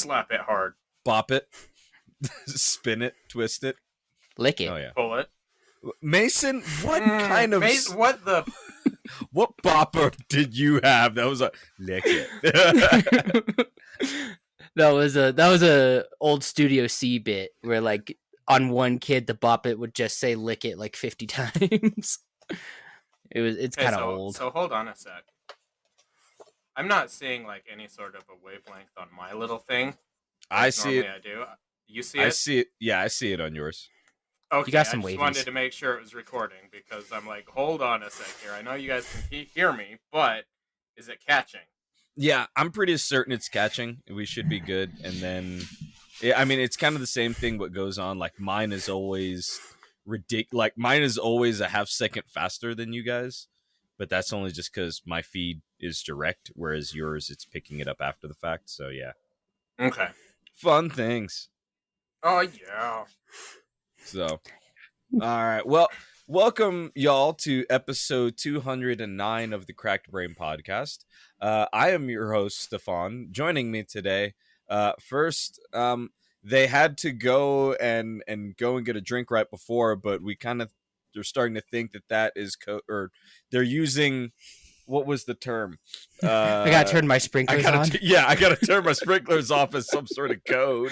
Slap it hard. Bop it. Spin it. Twist it. Lick it. Oh, yeah. Pull it. Mason, what kind of... What the... What bopper did you have? That was a... Lick it. That was a old Studio C bit where, like, on one kid, the bop it would just say lick it like 50 times. It's kind of old. So hold on a sec. I'm not seeing like any sort of a wavelength on my little thing. I see it. I do. You see it? I see it. Yeah, I see it on yours. Okay, you got some I just wavies. wanted to make sure it was recording because I'm like, hold on a sec here. I know you guys can hear me, but is it catching? Yeah, I'm pretty certain it's catching. We should be good. And then, yeah, I mean, it's kind of the same thing what goes on. Like, mine is always ridiculous. Like, mine is always a half second faster than you guys. But that's only just because my feed is direct, whereas yours, it's picking it up after the fact. So, yeah. Okay. Fun things. Oh, yeah. So, all right. Well, welcome, y'all, to episode 209 of the Cracked Brain Podcast. I am your host, Stefan. Joining me today, first, they had to go and get a drink right before, but we kind of they're starting to think that is or they're using, what was the term? I gotta turn my sprinklers on. I gotta turn my sprinklers off as some sort of code.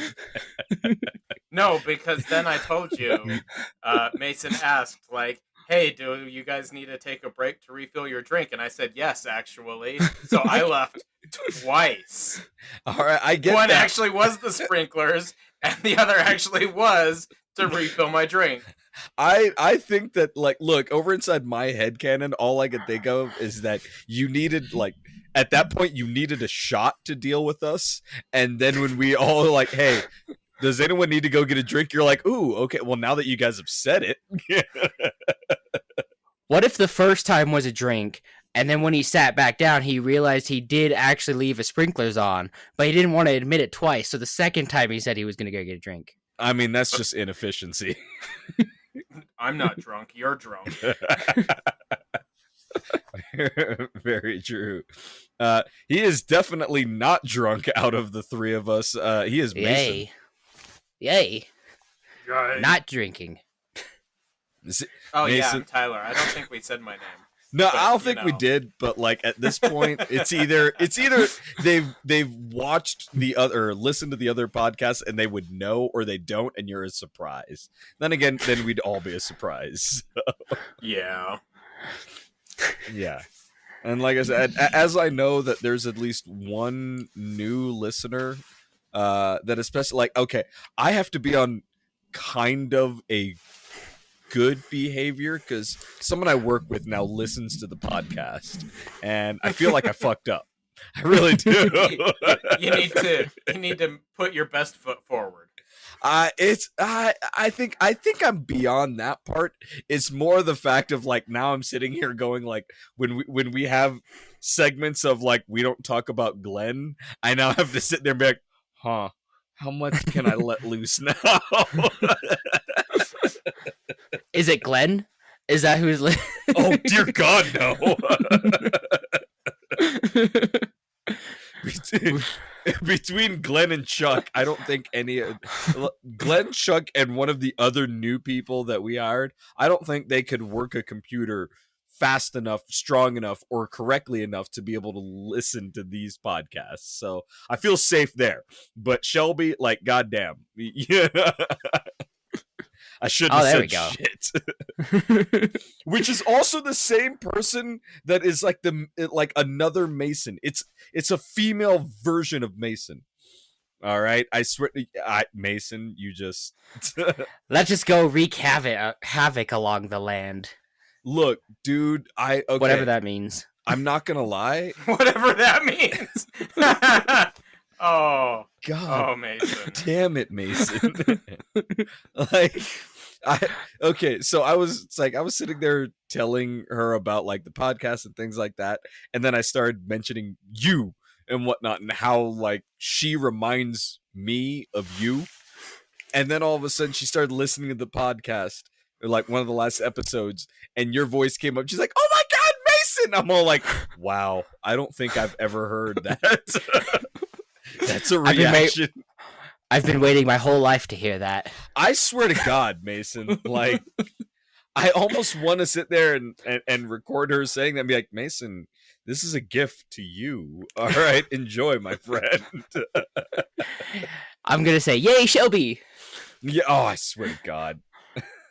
No, because then I told you, Mason asked, like, hey, do you guys need to take a break to refill your drink? And I said, yes, actually. So I left twice. All right, I get One that. actually was the sprinklers, and the other actually was to refill my drink. I think that, like, look, over inside my headcanon, all I could think of is that you needed, like, at that point, you needed a shot to deal with us. And then when we all were like, hey, does anyone need to go get a drink? You're like, ooh, okay, well, now that you guys have said it. What if the first time was a drink, and then when he sat back down, he realized he did actually leave his sprinklers on, but he didn't want to admit it twice, so the second time he said he was going to go get a drink. I mean, that's just inefficiency. I'm not drunk. You're drunk. Very true. He is definitely not drunk out of the three of us. He is Mason. Yay. Not drinking. Oh, Mason? yeah, I'm Tyler. I don't think we said my name. No, But, I don't think we did, but like at this point, it's either they've watched the other, listened to the other podcasts, and they would know, or they don't, and you're a surprise. Then again, then we'd all be a surprise. Yeah. Yeah. And like I said, as I know that there's at least one new listener, that especially, like, okay, I have to be on kind of a good behavior because someone I work with now listens to the podcast, and I feel like I fucked up. I really do. You need to put your best foot forward. I think I'm beyond that part. It's more the fact of, like, now I'm sitting here going, like, when we have segments of, like, we don't talk about Glenn, I now have to sit there and be like, huh, how much can I let loose now? Is it Glenn? Is that who's Oh, dear God, no. Between Glenn and Chuck, I don't think Glenn, Chuck, and one of the other new people that we hired, I don't think they could work a computer fast enough, strong enough, or correctly enough to be able to listen to these podcasts. So I feel safe there. But Shelby, like, goddamn. Yeah. I shouldn't have said shit. Which is also the same person that is like another Mason. It's a female version of Mason. All right, I swear, Mason, you just let's just go wreak havoc along the land. Look, dude, okay. Whatever that means. I'm not gonna lie. Whatever that means. Oh God! Oh, Mason! Damn it, Mason! Like, so I was sitting there telling her about, like, the podcast and things like that, and then I started mentioning you and whatnot, and how, like, she reminds me of you, and then all of a sudden she started listening to the podcast, or like one of the last episodes, and your voice came up. She's like, "Oh my God, Mason!" I'm all like, "Wow, I don't think I've ever heard that." That's a I've been reaction. I've been waiting my whole life to hear that. I swear to God, Mason, like, I almost want to sit there and record her saying that and be like, Mason, this is a gift to you. All right, enjoy, my friend. I'm gonna say, "Yay, Shelby!" Yeah. Oh, I swear to God.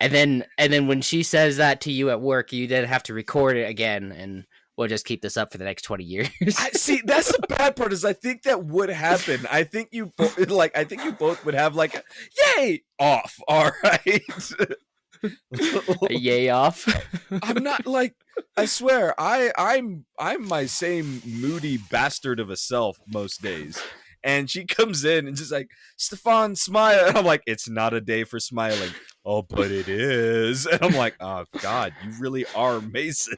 And then when she says that to you at work, you then have to record it again, and we'll just keep this up for the next 20 years. See, that's the bad part. Is I think that would happen. I think you I think you both would have like, a, yay, off. All right. A yay off. I'm not like. I swear, I'm my same moody bastard of a self most days. And she comes in and just like, Stefan, smile. And I'm like, it's not a day for smiling. Oh, but it is. And I'm like, oh, God, you really are Mason.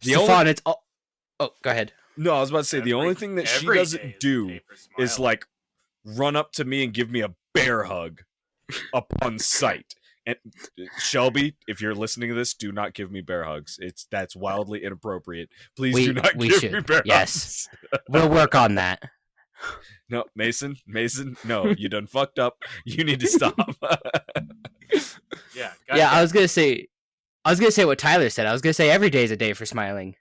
Stefan, it's all... Oh, go ahead. No, I was about to say, the only thing that she doesn't do is like run up to me and give me a bear hug upon sight. And Shelby, if you're listening to this, do not give me bear hugs. That's wildly inappropriate. Please do not give me bear hugs. We'll work on that. No, Mason, no, you done fucked up. You need to stop. Yeah, I was gonna say what Tyler said. I was gonna say every day is a day for smiling.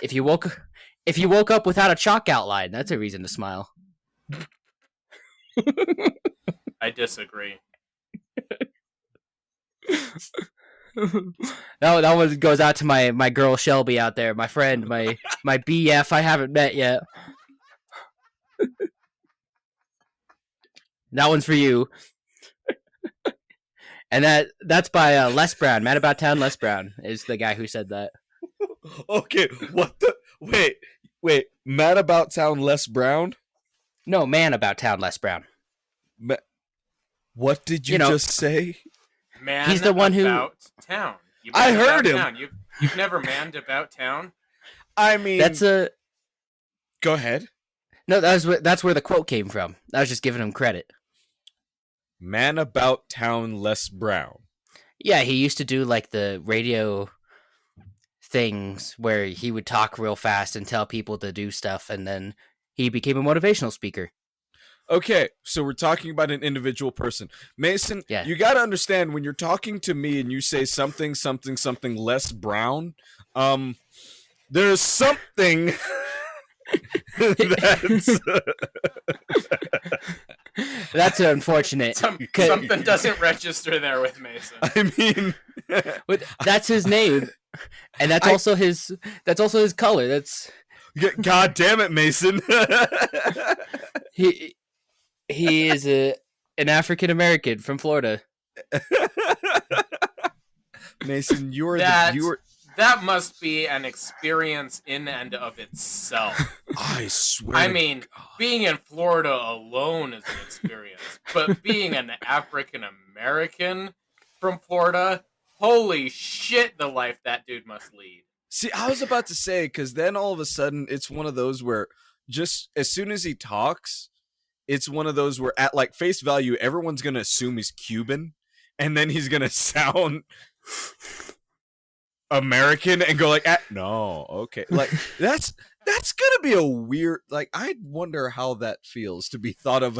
If you woke up without a chalk outline, that's a reason to smile. I disagree. That one goes out to my girl Shelby out there, my friend, my BF I haven't met yet. That one's for you. And that's by Les Brown. Mad About Town Les Brown is the guy who said that. Okay, what the... Wait, Mad About Town Les Brown? No, Man About Town Les Brown. What did you just say? Man, he's the one about town. I heard him. Town. You've never manned about town? I mean... That's a... Go ahead. No, that's where the quote came from. I was just giving him credit. Man About Town Les Brown. Yeah, he used to do like the radio things where he would talk real fast and tell people to do stuff, and then he became a motivational speaker. Okay, so we're talking about an individual person. Mason, you got to understand when you're talking to me and you say something Les Brown, there's something that's unfortunate. Something doesn't register there with Mason. I mean, that's his name, and that's also his color. That's God damn it, Mason. He is an African American from Florida. Mason, that must be an experience in and of itself. I swear. I mean, being in Florida alone is an experience, but being an African American from Florida, holy shit, the life that dude must lead. See, I was about to say, because then all of a sudden it's one of those where just as soon as he talks, it's one of those where at like face value, everyone's going to assume he's Cuban, and then he's going to sound American and go like, no, okay. Like, that's going to be a weird, like, I wonder how that feels to be thought of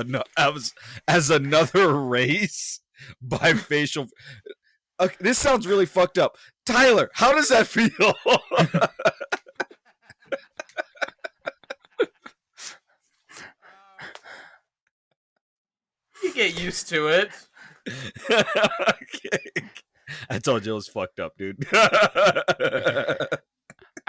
as another race by facial. Okay, this sounds really fucked up. Tyler, how does that feel? You get used to it. Okay. I told you it was fucked up, dude. I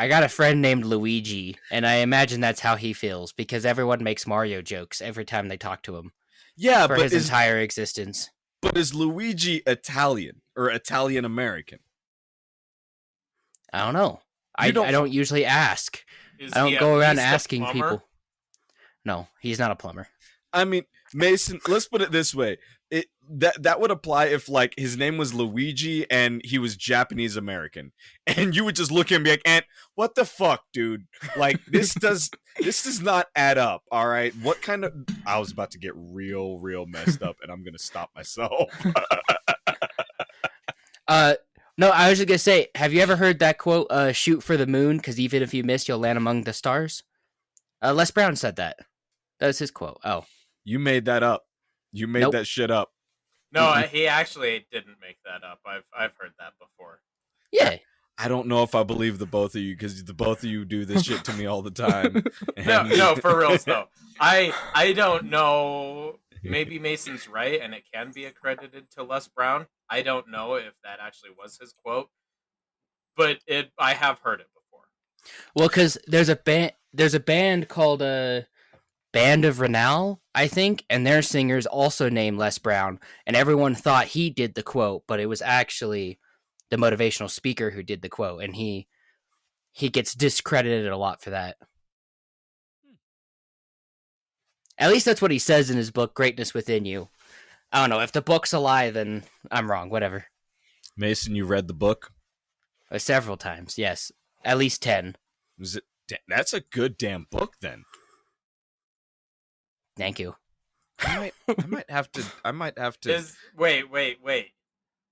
got a friend named Luigi, and I imagine that's how he feels, because everyone makes Mario jokes every time they talk to him. Yeah, for his entire existence. But is Luigi Italian or Italian American? I don't know. I don't usually ask. I don't go around asking people. No, he's not a plumber. I mean, Mason, let's put it this way. That would apply if like his name was Luigi and he was Japanese American. And you would just look at him and be like, "Ant, what the fuck, dude? Like this does not add up, all right? What kind of..." I was about to get real messed up and I'm going to stop myself. No, I was just going to say, have you ever heard that quote, shoot for the moon, because even if you miss, you'll land among the stars? Les Brown said that. That was his quote. Oh, You made that up. You made Nope. that shit up. No, he actually didn't make that up. I've heard that before. yeah. I don't know if I believe the both of you because the both of you do this shit to me all the time. No, for reals though. I don't know. Maybe Mason's right, and it can be accredited to Les Brown. I don't know if that actually was his quote, but I have heard it before. Well, because there's a band called Band of Renown, I think, and their singer's also named Les Brown, and everyone thought he did the quote, but it was actually the motivational speaker who did the quote, and he gets discredited a lot for that. At least that's what he says in his book, Greatness Within You. I don't know. If the book's a lie, then I'm wrong. Whatever. Mason, you read the book? Several times, yes. At least 10. Is it? That's a good damn book, then. Thank you. I might have to. Wait.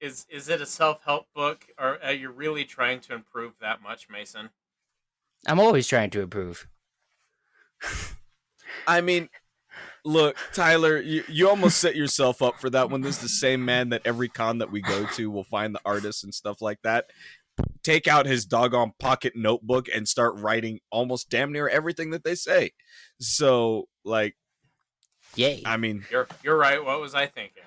Is it a self-help book, or are you really trying to improve that much, Mason? I'm always trying to improve. I mean, look, Tyler, you almost set yourself up for that one. This is the same man that every con that we go to will find the artists and stuff like that. Take out his doggone pocket notebook and start writing almost damn near everything that they say. So, like, Yay. I mean, You're right. What was I thinking?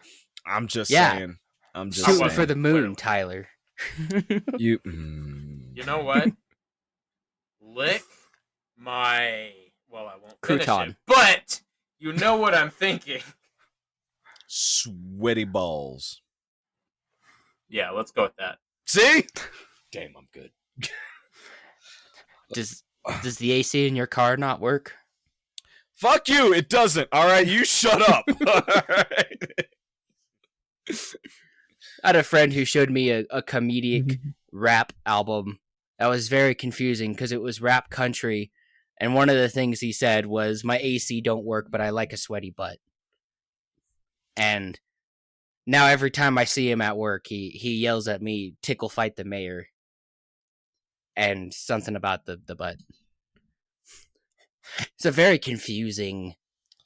I'm just Yeah. saying. I'm just Shooting saying. for the moon, Clearly. Tyler. You. You know what? Lick my. Well, I won't finish Crouton. it, but you know what I'm thinking. Sweaty balls. Yeah, let's go with that. See? Damn, I'm good. Does the AC in your car not work? Fuck you, it doesn't. All right, you shut up. All right. I had a friend who showed me a comedic rap album that was very confusing because it was rap country, and one of the things he said was, "My AC don't work, but I like a sweaty butt." And now every time I see him at work, he yells at me, "Tickle fight the mayor," and something about the butt. It's a very confusing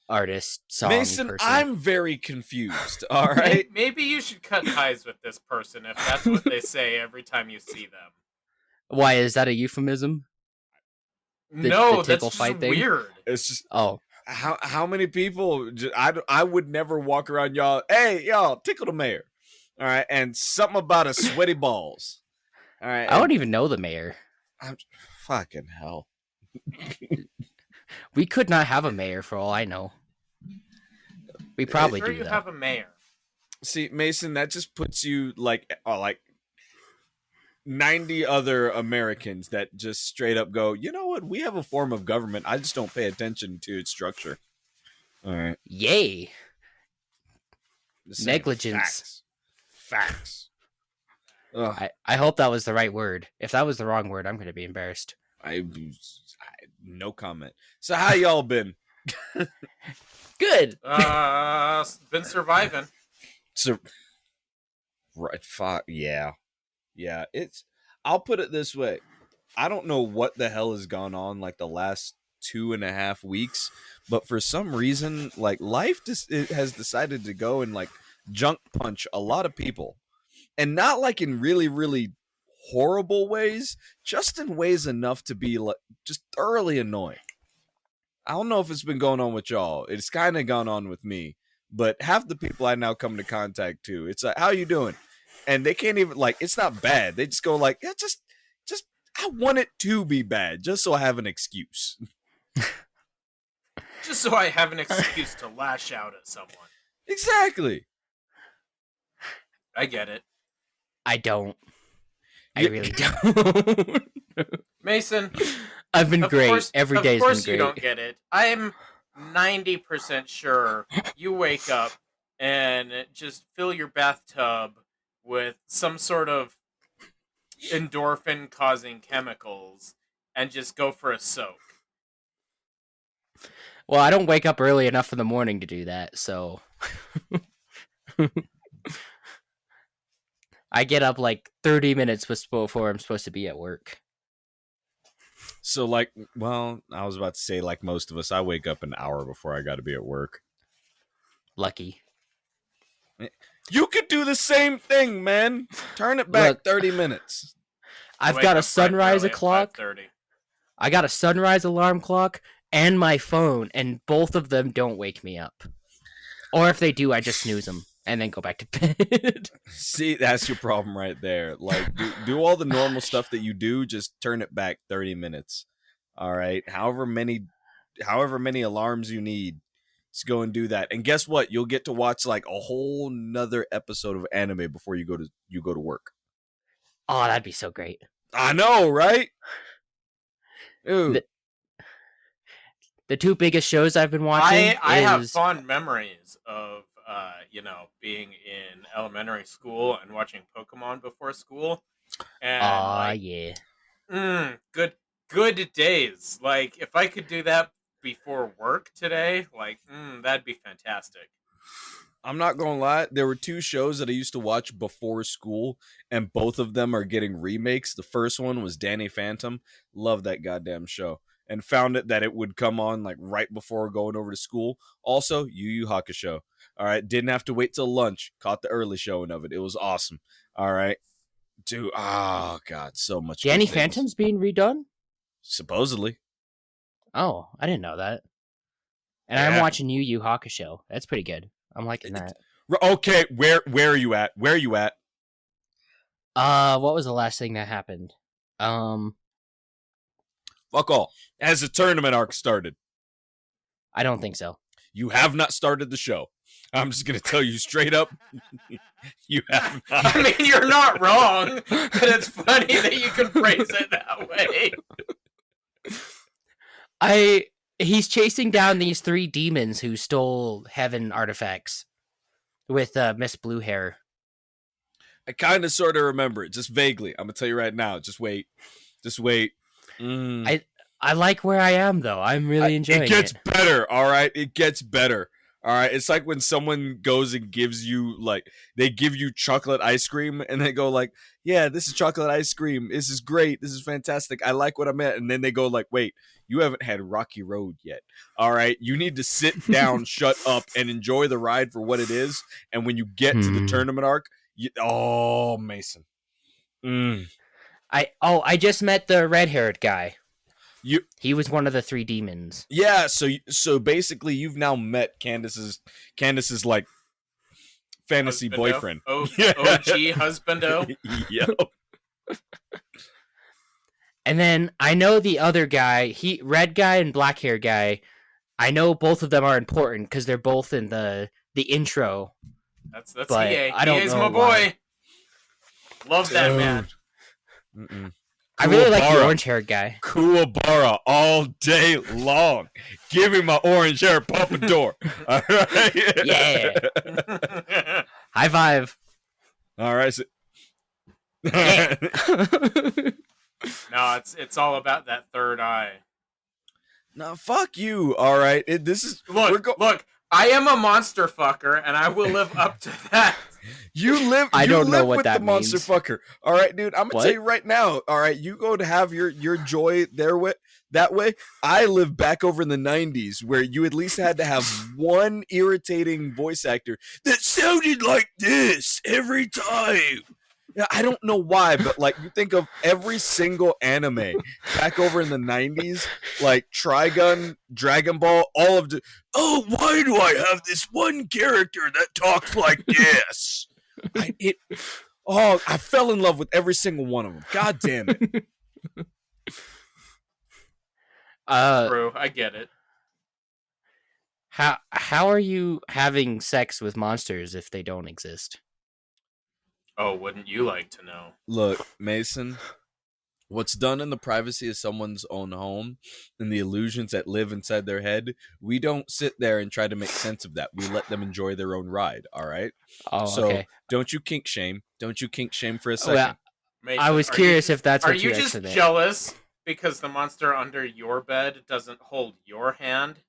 artist song. Mason, person. I'm very confused. All right. Maybe you should cut ties with this person if that's what they say every time you see them. Why is that a euphemism? No, the that's tickle just fight thing? weird. It's just Oh, how many people I would never walk around y'all. Hey, y'all, tickle the mayor. All right, and something about a sweaty balls. All right. I don't even know the mayor. I'm fucking hell. We could not have a mayor for all I know. We probably Sure do you though. have a mayor. See, Mason, that just puts you like 90 other Americans that just straight up go, you know what? We have a form of government. I just don't pay attention to its structure. All right. Yay. Just saying Negligence. Facts. Ugh, I hope that was the right word. If that was the wrong word, I'm going to be embarrassed. no comment. So how y'all been? Good. Been surviving. So, right, yeah. I'll put it this way. I don't know what the hell has gone on like the last 2.5 weeks, but for some reason, like life it has decided to go and like junk punch a lot of people, and not like in really, really horrible ways, just in ways enough to be like just thoroughly annoying. I don't know if it's been going on with y'all. It's kind of gone on with me, but half the people I now come to contact to, it's like, how you doing? And they can't even like, it's not bad. They just go like, yeah, just I want it to be bad, just so I have an excuse. Just so I have an excuse to lash out at someone. Exactly. I get it. I don't. I Yeah. really don't. Mason, I've been of great. course, Every of day's course been you great. don't get it. I'm 90% sure you wake up and just fill your bathtub with some sort of endorphin causing chemicals and just go for a soak. Well, I don't wake up early enough in the morning to do that, so I get up like 30 minutes before I'm supposed to be at work. So like, well, I was about to say like most of us, I wake up an hour before I got to be at work. Lucky. You could do the same thing, man. Turn it back Look, 30 minutes. I've Wake got a up bright and sunrise early at clock. 5:30. I got a sunrise alarm clock and my phone, and both of them don't wake me up. Or if they do, I just snooze them and then go back to bed. See, that's your problem right there. Like, do all the normal stuff that you do, just turn it back 30 minutes. All right. However many alarms you need, just go and do that. And guess what? You'll get to watch like a whole nother episode of anime before you go to work. Oh, that'd be so great. I know, right? Ooh. The two biggest shows I've been watching I have fond memories of being in elementary school and watching Pokemon before school. And yeah. Good days. Like if I could do that before work today, like that'd be fantastic. I'm not gonna lie, there were two shows that I used to watch before school, and both of them are getting remakes. The first one was Danny Phantom. Love that goddamn show. And found it that it would come on like right before going over to school. Also, Yu Yu Hakusho. All right, didn't have to wait till lunch. Caught the early showing of it. It was awesome. All right, dude. Oh god, so much. Danny Phantom's being redone? Supposedly. Oh, I didn't know that. And Yeah. I'm watching Yu Yu Hakusho. That's pretty good. I'm liking that. Okay, where are you at? Where are you at? What was the last thing that happened? Fuck all. Has the tournament arc started? I don't think so. You have not started the show. I'm just gonna tell you straight up. You have not. I mean, you're not wrong, but it's funny that you can phrase it that way. He's chasing down these 3 demons who stole heaven artifacts with Miss Blue Hair. I kind of sort of remember it, just vaguely. I'm gonna tell you right now. Just wait. I like where I am though. I'm really enjoying it. It gets better. All right, it gets better. All right, it's like when someone goes and gives you they give you chocolate ice cream and they go like, "Yeah, this is chocolate ice cream. This is great. This is fantastic. I like what I'm at." And then they go like, "Wait, you haven't had Rocky Road yet. All right, you need to sit down, shut up, and enjoy the ride for what it is. And when you get to the tournament arc, Mason. I just met the red-haired guy. He was one of the 3 demons. Yeah, so basically you've now met Candace's like fantasy Husbando. boyfriend. OG husbando. Yep. And then I know the other guy, red guy and black hair guy. I know both of them are important because they're both in the intro. That's EA. I don't EA's know my why. boy. Love that man. Mm-mm. I really like the orange haired guy. Kuwabara all day long. Give me my orange hair pompadour. All right. Yeah. High five. All right. So... Yeah. No, it's all about that third eye. No, fuck you. All right. Look. I am a monster fucker, and I will live up to that. I don't know what with that the monster means. fucker. All right, dude. I'm gonna tell you right now. All right, you go to have your joy that way. I live back over in the 90s where you at least had to have one irritating voice actor that sounded like this every time. Yeah, I don't know why, but like you think of every single anime back over in the 90s, like Trigun, Dragon Ball, all of the. Oh, why do I have this one character that talks like this? I fell in love with every single one of them. God damn it. True, I get it. How are you having sex with monsters if they don't exist? Oh, wouldn't you like to know? Look, Mason, what's done in the privacy of someone's own home and the illusions that live inside their head, we don't sit there and try to make sense of that. We let them enjoy their own ride, all right? Oh, so okay. don't you kink shame. Don't you kink shame for a second. Well, Mason, I was curious if that's what you just jealous because the monster under your bed doesn't hold your hand?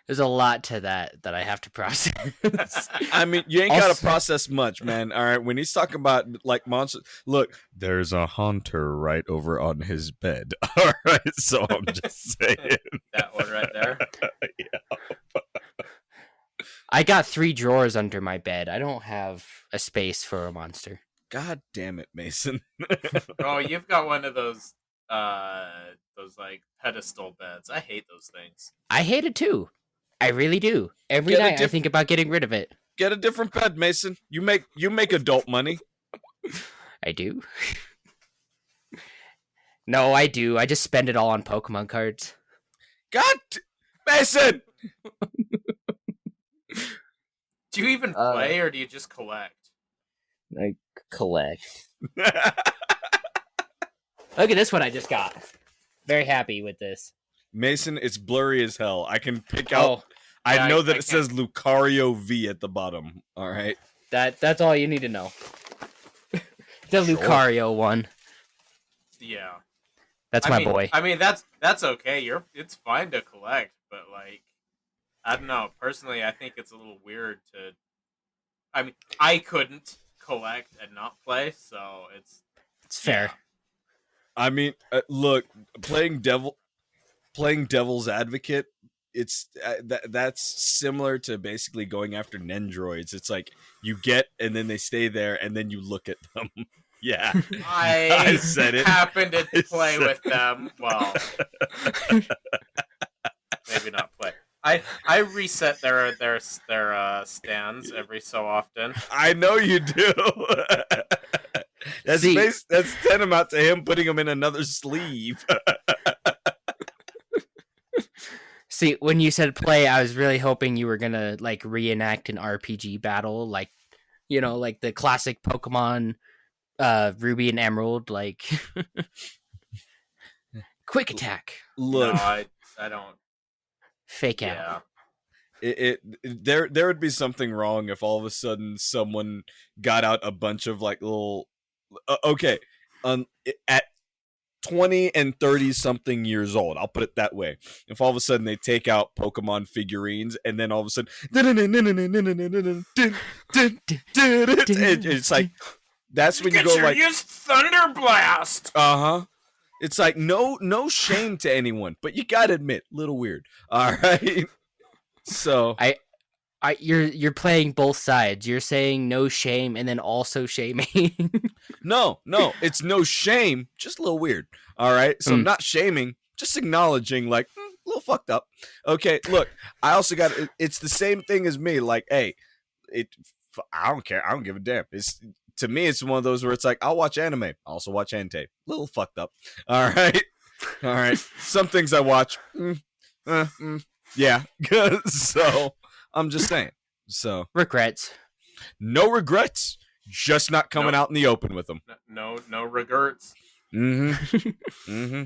There's a lot to that I have to process. I mean, you ain't got to Also- process much, man. All right, when he's talking about like monsters, look, there's a haunter right over on his bed. All right, so I'm just saying. That one right there. Yeah. I got 3 drawers under my bed. I don't have a space for a monster. God damn it, Mason. Oh, you've got one of those like pedestal beds. I hate those things. I hate it too. I really do. Every Get a night I think about getting rid of it. Get a different bed, Mason. You make adult money. I do. No, I do. I just spend it all on Pokemon cards. Mason. Do you even play or do you just collect? I collect. Look at this one I just got. Very happy with this. Mason, it's blurry as hell. I can pick out. Oh, I Yeah, know I that it can't- says Lucario V at the bottom. All right. that's all you need to know. The Sure. Lucario one. Yeah. That's I my mean, boy. I mean, that's okay. It's fine to collect, but like, I don't know. Personally, I think it's a little weird to. I mean, I couldn't collect and not play, so it's It's fair. I mean, look, playing devil's advocate. It's that's similar to basically going after Nendroids. It's like you get and then they stay there and then you look at them. Yeah, I I said it. happened to I play said with them. Well, maybe not play. I reset their stands every so often. I know you do. See- That's tantamount to him putting them in another sleeve. See, when you said play, I was really hoping you were gonna like reenact an RPG battle, like like the classic Pokemon, Ruby and Emerald, like quick attack, Look, No, I don't. fake out. Yeah. there would be something wrong if all of a sudden someone got out a bunch of like little okay at 20 and 30 something years old, I'll put it that way. If all of a sudden they take out Pokemon figurines and then all of a sudden it's like that's when you go like use Thunder Blast. it's like no shame to anyone, but you gotta admit, little weird. All right. So You're playing both sides. You're saying no shame and then also shaming. no, it's no shame, just a little weird. All right. So not shaming, just acknowledging like a little fucked up. Okay, look, I also got it's the same thing as me. Like, hey, I don't care. I don't give a damn. It's to me, it's one of those where it's like I'll watch anime, I also watch hentai. Little fucked up. All right. All right. Some things I watch. Yeah. So I'm just saying. So Regrets. no regrets. Just not coming Nope. out in the open with them. No regrets. Mm-hmm.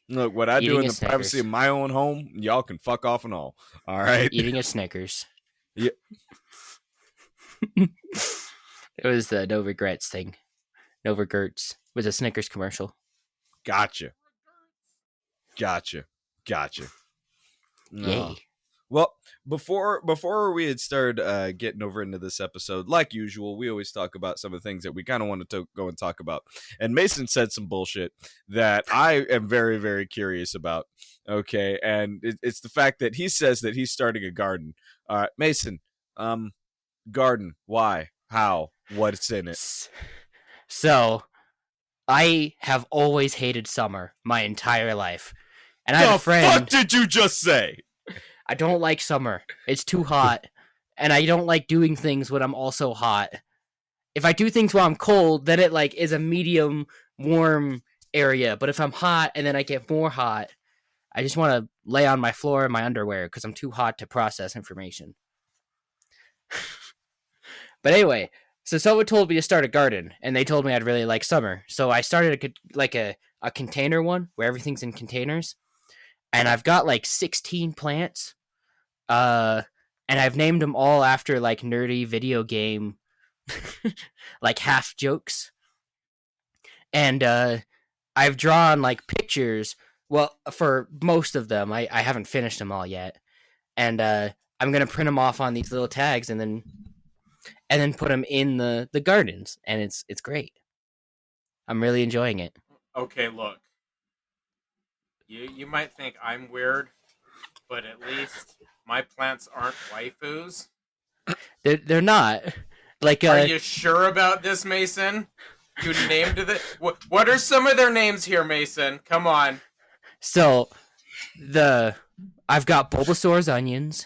Look, what I do Eating in a the privacy Snickers. of my own home, y'all can fuck off and all. All right. Eating a Snickers. Yeah. It was the no regrets thing. No regrets was a Snickers commercial. Gotcha. No. Yay. Well, before we had started getting over into this episode, like usual, we always talk about some of the things that we kind of wanted to go and talk about. And Mason said some bullshit that I am very, very curious about. Okay, and it's the fact that he says that he's starting a garden. All right, Mason, garden, why, how, what's in it? So, I have always hated summer my entire life. And I had The a friend. fuck did you just say? I don't like summer. It's too hot. And I don't like doing things when I'm also hot. If I do things while I'm cold, then it like is a medium warm area. But if I'm hot and then I get more hot, I just want to lay on my floor in my underwear because I'm too hot to process information. But anyway, so someone told me to start a garden, and they told me I'd really like summer. So I started a container one where everything's in containers, and I've got like 16 plants, and I've named them all after like nerdy video game, like half jokes, and I've drawn like pictures. Well, for most of them, I haven't finished them all yet. and I'm gonna print them off on these little tags, and then put them in the gardens, and it's great. I'm really enjoying it. Okay, look. You might think I'm weird, but at least my plants aren't waifus. They're not like Are you sure about this, Mason? You named the. What are some of their names here, Mason? Come on. so I've got Bulbasaur's onions.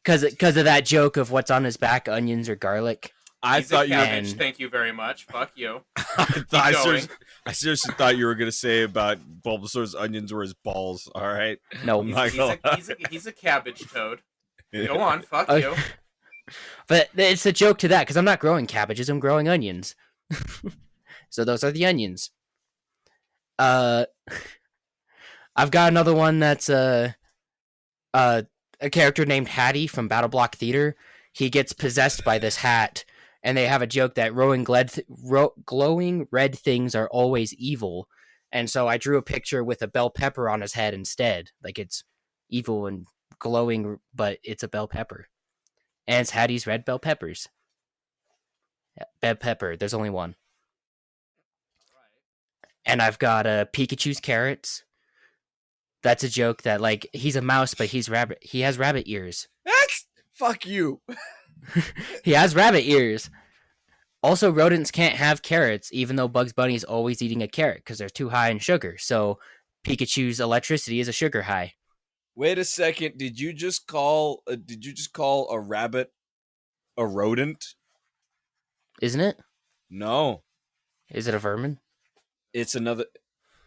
Because of that joke of what's on his back, onions or garlic. I thought you. Cabbage, thank you very much. Fuck you. I seriously thought you were gonna say about Bulbasaur's onions were his balls. All right. No, he's a cabbage toad. Go on, fuck you. But it's a joke to that because I'm not growing cabbages. I'm growing onions. So those are the onions. I've got another one that's a character named Hattie from Battle Block Theater. He gets possessed by this hat, and they have a joke that glowing red things are always evil. And so I drew a picture with a bell pepper on his head instead. Like it's evil and glowing, but it's a bell pepper. And it's Hattie's red bell peppers. Yeah, bell pepper. There's only one. And I've got Pikachu's carrots. That's a joke that like he's a mouse, but he's rabbit. He has rabbit ears. That's fuck you. He has rabbit ears. Also, rodents can't have carrots, even though Bugs Bunny is always eating a carrot because they're too high in sugar. So Pikachu's electricity is a sugar high. Wait a second. Did you just call a rabbit a rodent? Isn't it? No. Is it a vermin? It's another.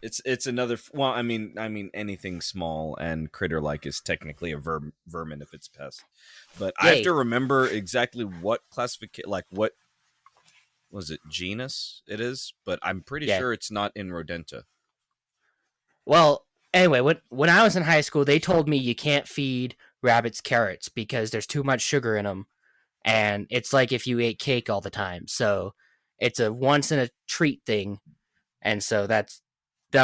It's another. Well, I mean, anything small and critter-like is technically a vermin if it's pest. But I have to remember exactly what classification, like what was it, genus it is. But I'm pretty sure it's not in Rodenta. Well, anyway, when I was in high school, they told me you can't feed rabbits carrots because there's too much sugar in them, and it's like if you ate cake all the time. So it's a once in a treat thing, and so that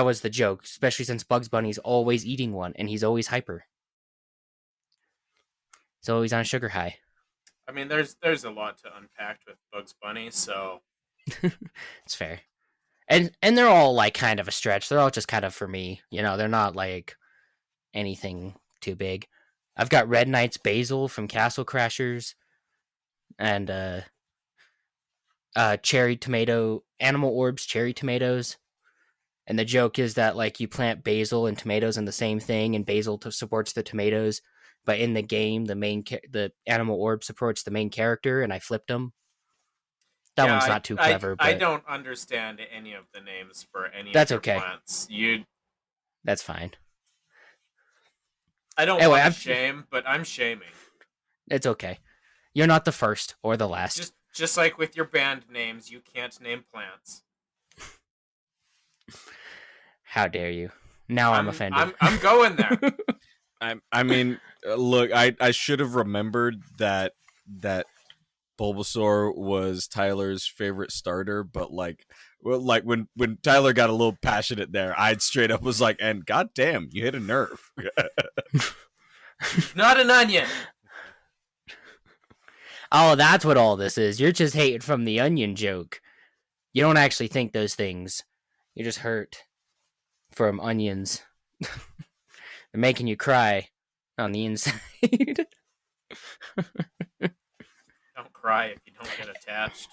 was the joke, especially since Bugs Bunny's always eating one, and he's always hyper. He's always on a sugar high. I mean, there's a lot to unpack with Bugs Bunny, so it's fair. And they're all like kind of a stretch. They're all just kind of for me, you know. They're not like anything too big. I've got Red Knight's Basil from Castle Crashers, and cherry tomato Animal Orbs cherry tomatoes. And the joke is that like you plant basil and tomatoes in the same thing, and basil supports the tomatoes. But in the game, the Animal Orb supports the main character, and I flipped them. That one's not too clever. But I don't understand any of the names for any that's of your okay. plants. That's fine. I don't want to shame, but I'm shaming. It's okay. You're not the first or the last. Just like with your band names, you can't name plants. How dare you? Now I'm offended. I'm going there. I mean, look, I should have remembered that Bulbasaur was Tyler's favorite starter, but like when Tyler got a little passionate there, I straight up was like, and goddamn, you hit a nerve. Not an onion. Oh, that's what all this is. You're just hating from the onion joke. You don't actually think those things. You're just hurt from onions. They're making you cry on the inside. Don't cry if you don't get attached.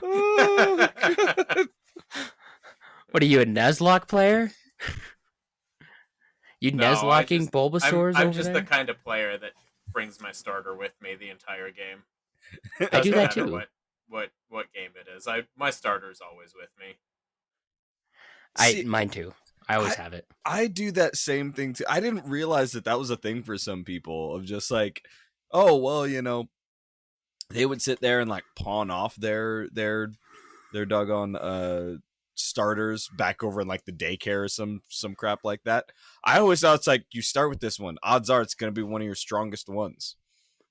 Oh, God. What are you, a Nuzlocke player? You Nuzlocking Bulbasaurs? I'm just the kind of player that brings my starter with me the entire game. I do that too. What game it is, my starter's always with me. Mine too. I always have it. I do that same thing too. I didn't realize that was a thing for some people of just like, oh well, you know, they would sit there and like pawn off their doggone starters back over in like the daycare or some crap like that. I always thought it's like you start with this one. Odds are it's going to be one of your strongest ones.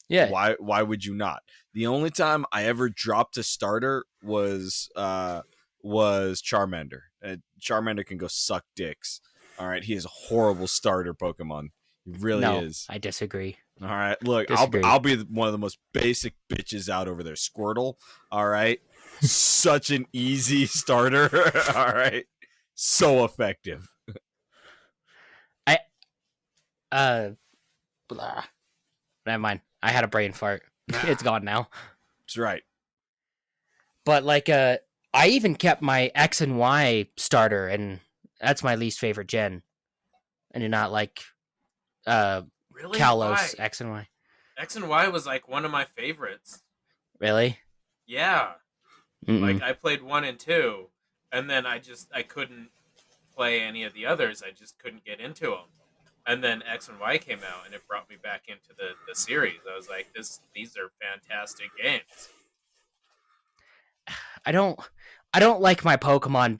Yeah. Why would you not? The only time I ever dropped a starter was Charmander. Charmander can go suck dicks. All right, he is a horrible starter Pokemon. He really is. I disagree. All right, look, Disagree. I'll be one of the most basic bitches out over there. Squirtle, all right, such an easy starter. All right, so effective. Blah. Never mind. I had a brain fart. It's gone now. That's right. But like, I even kept my X and Y starter, and that's my least favorite gen. I do not like Really? Kalos Why? X and Y. X and Y was like one of my favorites. Really? Yeah. Mm-mm. Like I played 1 and 2, and then I couldn't play any of the others. I just couldn't get into them. And then X and Y came out, and it brought me back into the series. I was like, these are fantastic games. I don't like my Pokemon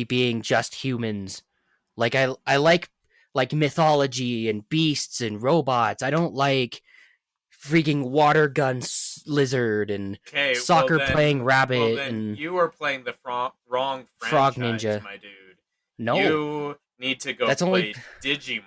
being just humans. Like I like mythology and beasts and robots. I don't like freaking water gun lizard and soccer playing rabbit and you are playing the wrong franchise, Frog Ninja. my dude. No. You need to go play Digimon.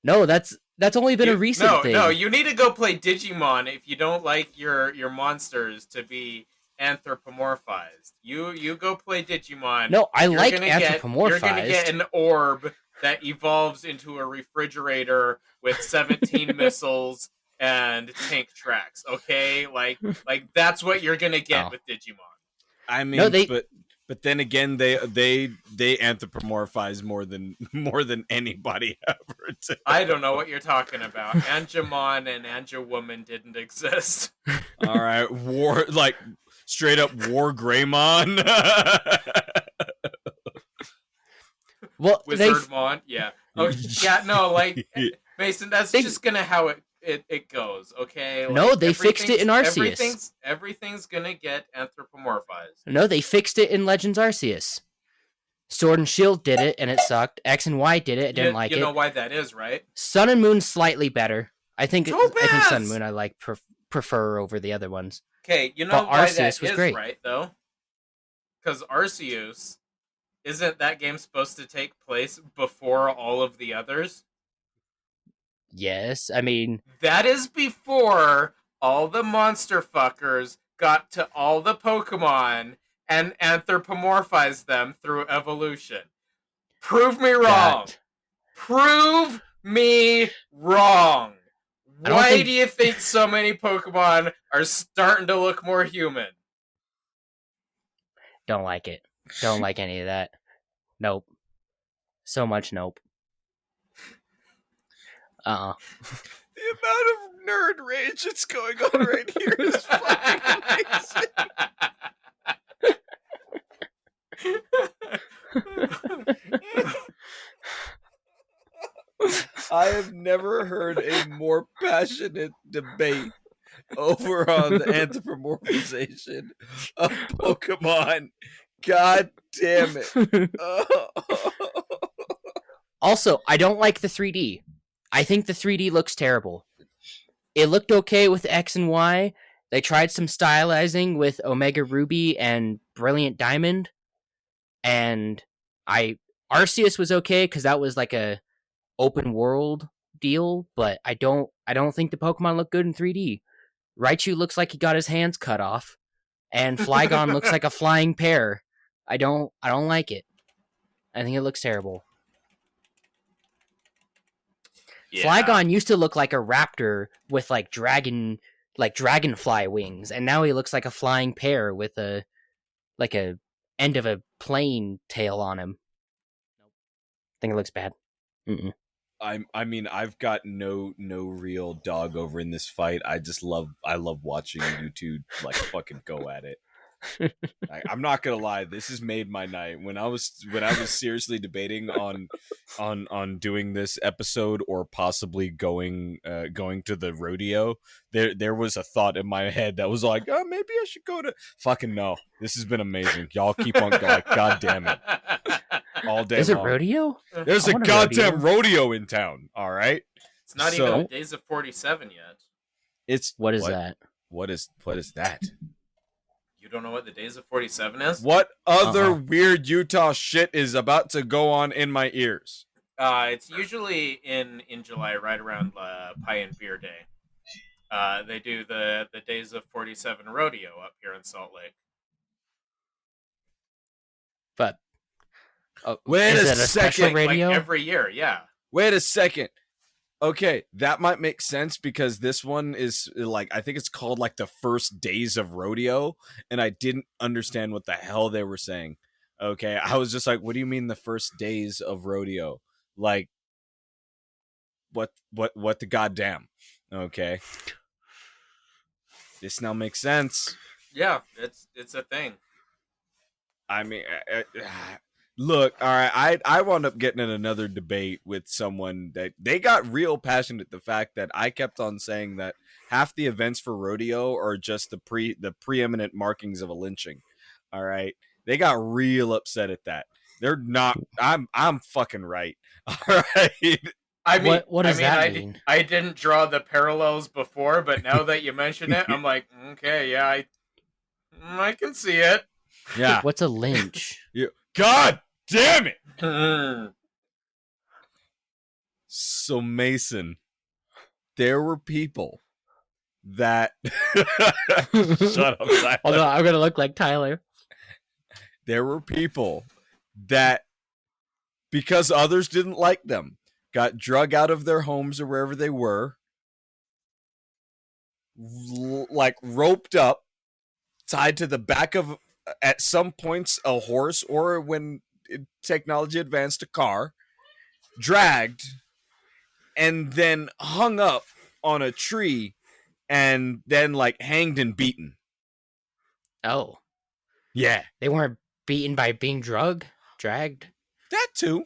No, that's only been a recent thing. No, you need to go play Digimon if you don't like your monsters to be anthropomorphized. You go play Digimon. No, I like anthropomorphized. You're gonna get an orb that evolves into a refrigerator with 17 missiles and tank tracks. Okay, like that's what you're gonna get with Digimon. I mean, but then again, they anthropomorphize more than anybody ever did. I don't know what you're talking about. Angemon and Angewoman didn't exist. All right, straight up War Greymon. Well, Wizardmon, yeah. Oh, yeah, no, like Mason, that's just gonna how it goes, okay? Like, no, they fixed it in Arceus. Everything's gonna get anthropomorphized. No, they fixed it in Legends Arceus. Sword and Shield did it, and it sucked. X and Y did it, didn't like it. You know why that is, right? Sun and Moon slightly better. I think Sun and Moon I prefer over the other ones. Okay, you know why that is great, right, though? Because Arceus, isn't that game supposed to take place before all of the others? Yes, I mean... That is before all the monster fuckers got to all the Pokemon and anthropomorphized them through evolution. Prove me wrong! Prove me wrong! Why do you think so many Pokemon are starting to look more human? Don't like it. Don't like any of that. Nope. So much nope. The amount of nerd rage that's going on right here is fucking amazing. I have never heard a more passionate debate over on the anthropomorphization of Pokemon. God damn it. Also, I don't like the 3D. I think the 3D looks terrible. It looked okay with X and Y. They tried some stylizing with Omega Ruby and Brilliant Diamond. And Arceus was okay because that was like a open world deal, but I don't think the Pokemon look good in 3D. Raichu looks like he got his hands cut off, and Flygon looks like a flying pear. I don't like it. I think it looks terrible. Yeah. Flygon used to look like a raptor with like dragonfly wings, and now he looks like a flying pear with a end of a plane tail on him. I think it looks bad. Mm-mm. I mean, I've got no real dog over in this fight. I love watching you two like fucking go at it. I'm not gonna lie, this has made my night. When I was seriously debating on doing this episode or possibly going to the rodeo, there was a thought in my head that was like, oh, maybe I should go to. Fucking no, this has been amazing. Y'all keep on going. God damn it, all day. There's a rodeo. There's a goddamn rodeo in town. All right, it's not even Days of 47 yet. It's what is that? What is that? You don't know what the Days of 47 is? What other weird Utah shit is about to go on in my ears? It's usually in July, right around Pie and Beer Day. They do the Days of 47 rodeo up here in Salt Lake. But Wait is a it a special second. radio? Like every year, yeah. Wait a second. Okay, that might make sense because this one is like, I think it's called like the first days of rodeo, and I didn't understand what the hell they were saying. Okay, I was just like, what do you mean the first days of rodeo? Like, what the goddamn? Okay, this now makes sense. Yeah, it's a thing. I mean, look, all right. I wound up getting in another debate with someone that they got real passionate. The fact that I kept on saying that half the events for rodeo are just the preeminent markings of a lynching. All right, they got real upset at that. They're not. I'm fucking right. All right. I mean, What does that mean? I didn't draw the parallels before, but now that you mention it, I'm like, okay, yeah, I can see it. Yeah. What's a lynch? God damn it. Hmm. So Mason, there were people that shut up, Tyler. Although I'm gonna look like Tyler. There were people that, because others didn't like them, got drug out of their homes or wherever they were, like roped up, tied to the back of, at some points, a horse, or when technology advanced, a car, dragged, and then hung up on a tree, and then like hanged and beaten. Oh, Yeah, they weren't beaten by being dragged, that too.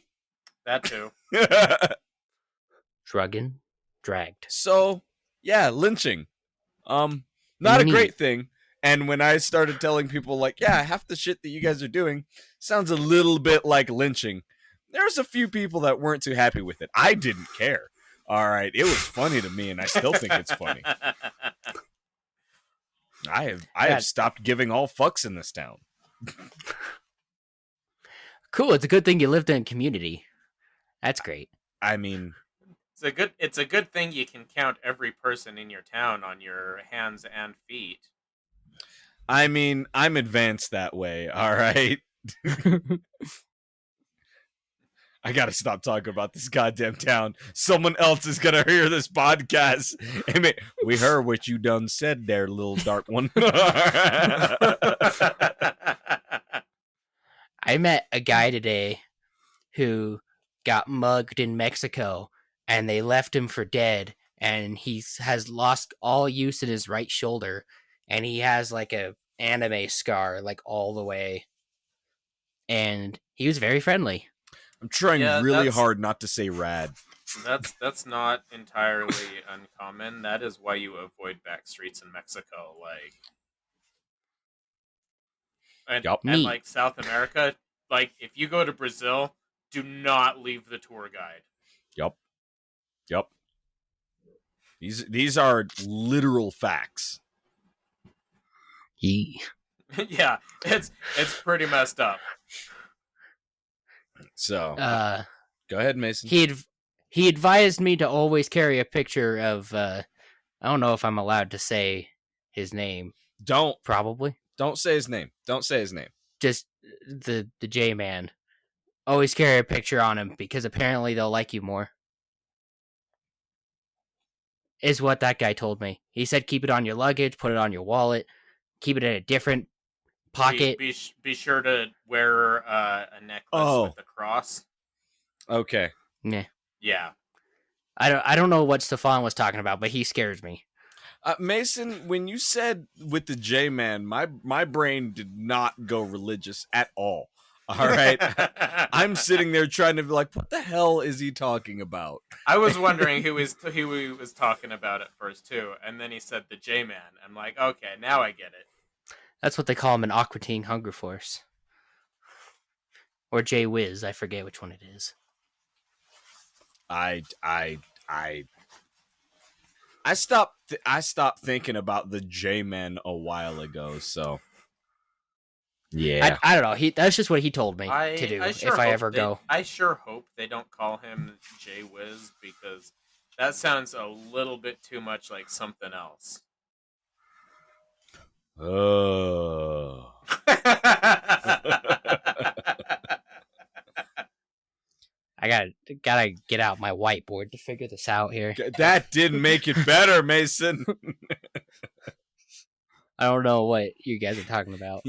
That too. drugging, dragged. So yeah, lynching, not a great thing. And when I started telling people like, yeah, half the shit that you guys are doing sounds a little bit like lynching, there's a few people that weren't too happy with it. I didn't care. All right, it was funny to me, and I still think it's funny. I have stopped giving all fucks in this town. Cool. It's a good thing you lived in a community. That's great. I mean, it's a good thing you can count every person in your town on your hands and feet. I mean, I'm advanced that way. All right. I gotta stop talking about this goddamn town. Someone else is gonna hear this podcast. And we heard what you done said there, little dark one. I met a guy today who got mugged in Mexico, and they left him for dead, and he has lost all use in his right shoulder, and he has like a anime scar like all the way, and he was very friendly. I'm trying really hard not to say rad. That's not entirely uncommon. That is why you avoid back streets in Mexico, like, and like South America. Like, if you go to Brazil, do not leave the tour guide. Yep. These are literal facts. Yeah, it's pretty messed up. So, go ahead, Mason. He advised me to always carry a picture of. I don't know if I'm allowed to say his name. Don't say his name. Don't say his name. Just the J man. Always carry a picture on him because apparently they'll like you more. Is what that guy told me. He said keep it on your luggage, put it on your wallet, keep it in a different pocket. Be sure to wear a necklace with a cross. Okay. Yeah. I don't know what Stefan was talking about, but he scares me. Mason, when you said with the J-Man, my brain did not go religious at all. All right. I'm sitting there trying to be like, what the hell is he talking about? I was wondering who he was talking about at first too, and then he said the J-Man. I'm like, okay, now I get it. That's what they call him in Aqua Teen Hunger Force. Or J-Wiz, I forget which one it is. I stopped thinking about the J-Man a while ago, so Yeah. I don't know. That's just what he told me to do if I ever go. I sure hope they don't call him Jay Wiz, because that sounds a little bit too much like something else. Oh. I gotta get out my whiteboard to figure this out here. That didn't make it better, Mason. I don't know what you guys are talking about.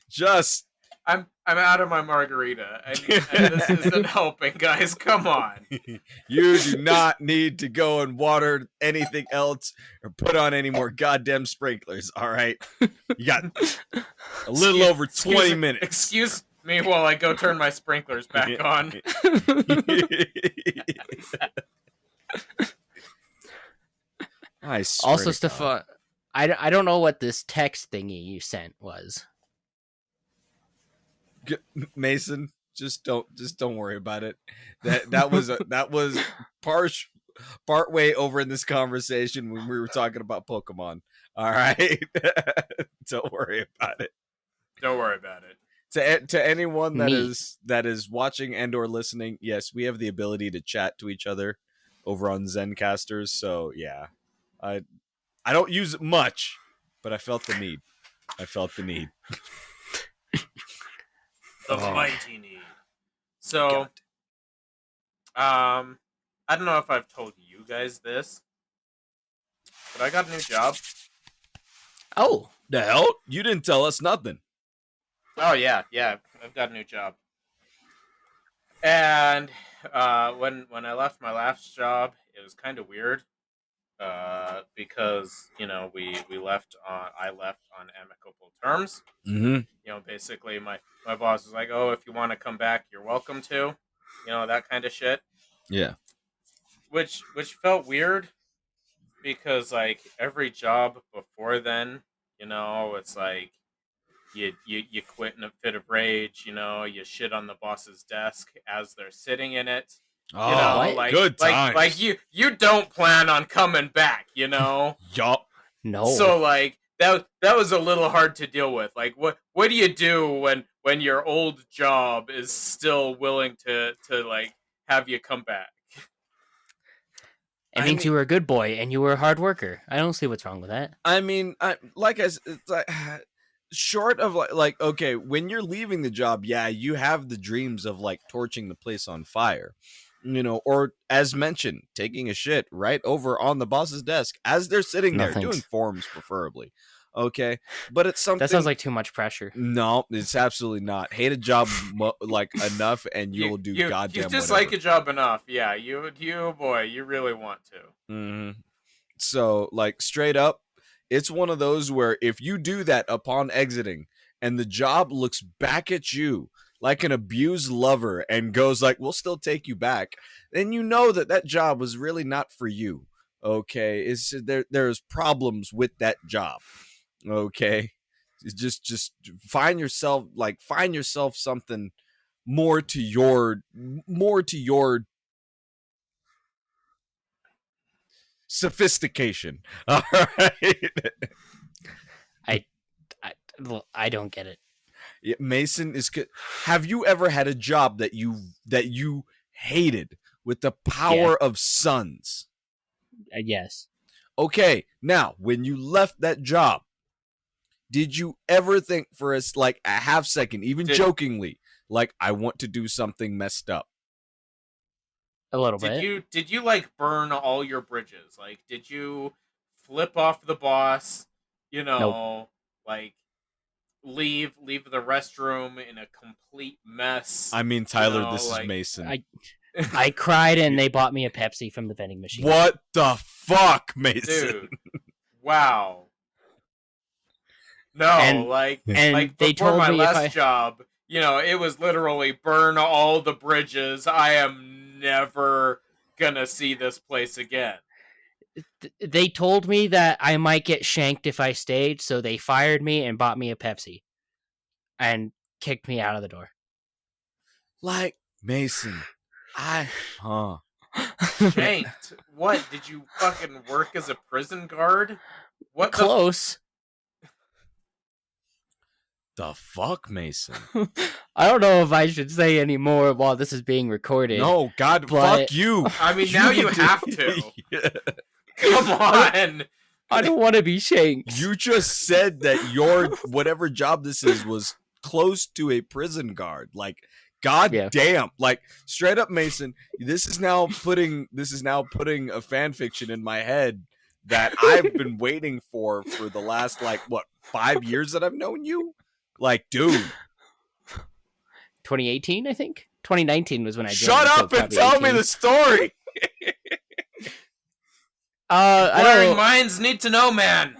Just I'm out of my margarita, and this isn't helping, guys. Come on. you do not need to go and water anything else or put on any more goddamn sprinklers. All right, you got a little over 20 minutes. Excuse me while I go turn my sprinklers back on. I swear Also, to Stefan, I don't know what this text thingy you sent was. Mason, just don't worry about it. That was part way over in this conversation when we were talking about Pokemon. All right, don't worry about it. Don't worry about it. To anyone that is watching and or listening, yes, we have the ability to chat to each other over on Zencasters. So yeah, I don't use it much, but I felt the need. The mighty need. So, I don't know if I've told you guys this, but I got a new job. Oh, The hell? You didn't tell us nothing. Oh yeah, I've got a new job. And when I left my last job, it was kind of weird. Because we left on I left on amicable terms. Mm-hmm. Basically my boss was like, "Oh, if you want to come back, you're welcome to," that kind of shit. Yeah. Which felt weird, because like every job before then, it's like you quit in a fit of rage. You shit on the boss's desk as they're sitting in it. Good times. Like you don't plan on coming back, Yup. no. So like that was a little hard to deal with. Like what do you do when your old job is still willing to like have you come back? It means you were a good boy and you were a hard worker. I don't see what's wrong with that. I mean, short of like okay, when you're leaving the job, yeah, you have the dreams of like torching the place on fire. Or as mentioned, taking a shit right over on the boss's desk as they're sitting there, doing forms preferably. Okay, but it's something that sounds like too much pressure. No, it's absolutely not. Hate a job like enough, and you'll do goddamn. You just whatever. like a job enough, yeah. You boy, you really want to. Mm-hmm. So, like, straight up, it's one of those where if you do that upon exiting, and the job looks back at you like an abused lover and goes like, "We'll still take you back," then you know that job was really not for you. Okay, it's there's problems with that job. Okay, just find yourself something more to your sophistication. All right. I don't get it. Yeah, Mason is good. Have you ever had a job that you hated with the power of suns? Yes. Okay, now when you left that job, did you ever think for us like a half second, even jokingly, like I want to do something messed up? A little bit. Did you like burn all your bridges? Like, did you flip off the boss? Nope. Like leave the restroom in a complete mess. I mean, Tyler, this is Mason. I cried and they bought me a Pepsi from the vending machine. What the fuck, Mason? Dude, wow. No, and like they before told my me last job, it was literally burn all the bridges. I am never gonna see this place again. They told me that I might get shanked if I stayed, so they fired me and bought me a Pepsi and kicked me out of the door. Like, Mason, Shanked? What? Did you fucking work as a prison guard? What? Close. the fuck, Mason? I don't know if I should say any more while this is being recorded. No, God, but- fuck you. I mean, now you have to. Yeah. Come on. I don't want to be shanked. You just said that your whatever job this is was close to a prison guard. Like, god damn. Like, straight up, Mason, this is now putting a fan fiction in my head that I've been waiting for the last, like, what, 5 years that I've known you? Like, dude. 2018, I think? 2019 was when I joined. Shut up and tell me the story. Inquiring minds need to know, man.